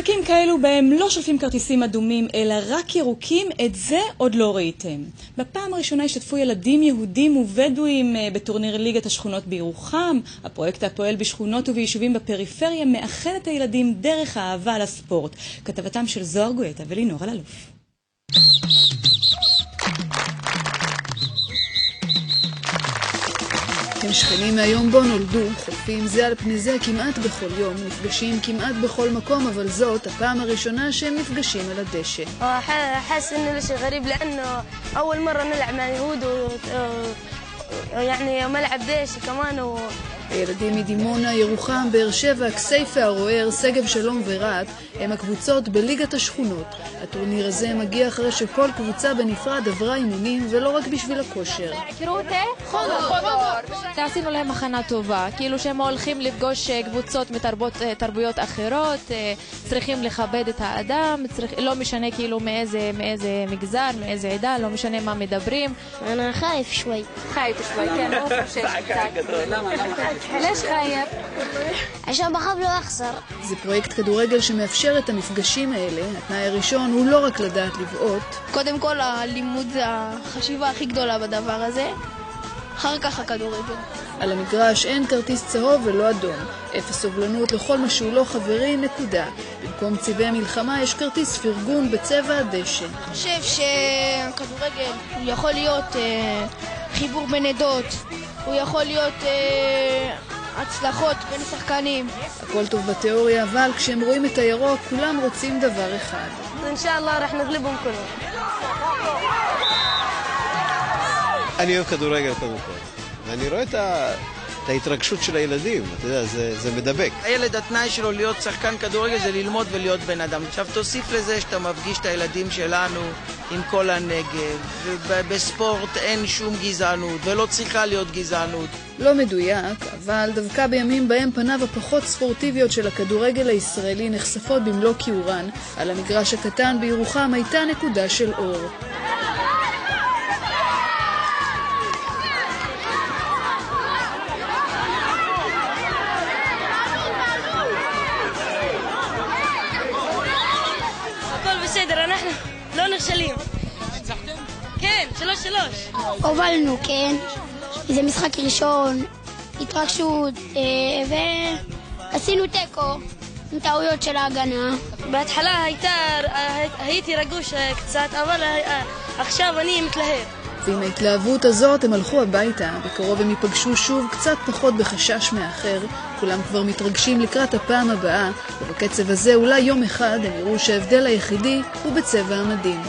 משחקים כאלו בהם לא שולפים כרטיסים אדומים אלא רק ירוקים, את זה עוד לא ראיתם. בפעם הראשונה השתתפו ילדים יהודים ובדואים בטורניר ליגת השכונות בירוחם. הפרויקט הפועל בשכונות וביישובים בפריפריה מאחד את הילדים דרך האהבה לספורט. כתבתם של זוהר גואטה ולינור אלאלוף. הם שכנים מהיום בו נולדו, חופים זה על פני זה כמעט בכל יום, נפגשים כמעט בכל מקום, אבל זאת הפעם הראשונה שהם נפגשים על הדשא. حاسس انه ليش غريب لانه اول مره نلعب مع اليهود يعني ملعب دشي كمان הילדים מדימונה, ירוחם, באר שבע, כסייפה, ערוער, שגב שלום ורהט הם הקבוצות בליגת השכונות. הטורניר הזה מגיע אחרי שכל קבוצה בנפרד עברה אימונים ולא רק בשביל הכושר. עשינו להם הכנה טובה, כאילו שהם הולכים לפגוש קבוצות מתרבויות אחרות, צריכים לכבד את האדם, לא משנה כאילו מאיזה מגזר, מאיזה עדה, לא משנה מה מדברים. انا خايف شوي כן, לא חושש קצת. ليش خايف? عشان بخاف لو اخسر. זה פרויקט כדורגל שמאפשר את המפגשים האלה. התנאי הראשון הוא לא רק לדעת לבעוט. קודם כל הלימוד זה החשיבה הכי גדולה בדבר הזה. אחר כך הכדורגל. על המגרש אין כרטיס צהוב ולא אדום. אפס סובלנות לכל מה שהוא לא חברי, נקודה. במקום צבעי מלחמה יש כרטיס פרגון בצבע הדשא. אני חושב שכדורגל הוא יכול להיות חיבור בין עדות. הוא יכול להיות הצלחות בין שחקנים. הכל טוב בתיאוריה, אבל כשהם רואים את הירוק, כולם רוצים דבר אחד. ان شاء الله راح نغلبهم كلهم. אני אוהב כדורגל קודם כל, ואני רואה את ההתרגשות של הילדים, אתה יודע, זה מדבק. הילד, התנאי שלו להיות שחקן כדורגל זה ללמוד ולהיות בן אדם. עכשיו תוסיף לזה שאתה מפגיש את הילדים שלנו עם כל הנגב, ובספורט אין שום גזענות ולא צריכה להיות גזענות. לא מדויק, אבל דווקא בימים בהם פניו הפחות ספורטיביות של הכדורגל הישראלי נחשפות במלוא כיעורן, על המגרש הקטן בירוחם הייתה נקודה של אור. בסדר, אנחנו לא נכשלים. ניצחתם? כן, 3-3. הובלנו, כן. זה משחק ראשון, התרגשות, ועשינו טקו עם טעויות של ההגנה. בהתחלה הייתי רגוש קצת, אבל עכשיו אני מתלהב. ועם ההתלהבות הזאת הם הלכו הביתה. בקרוב הם ייפגשו שוב, קצת פחות בחשש מאחר. כולם כבר מתרגשים לקראת הפעם הבאה, ובקצב הזה אולי יום אחד הם יראו שההבדל היחידי הוא בצבע המדים.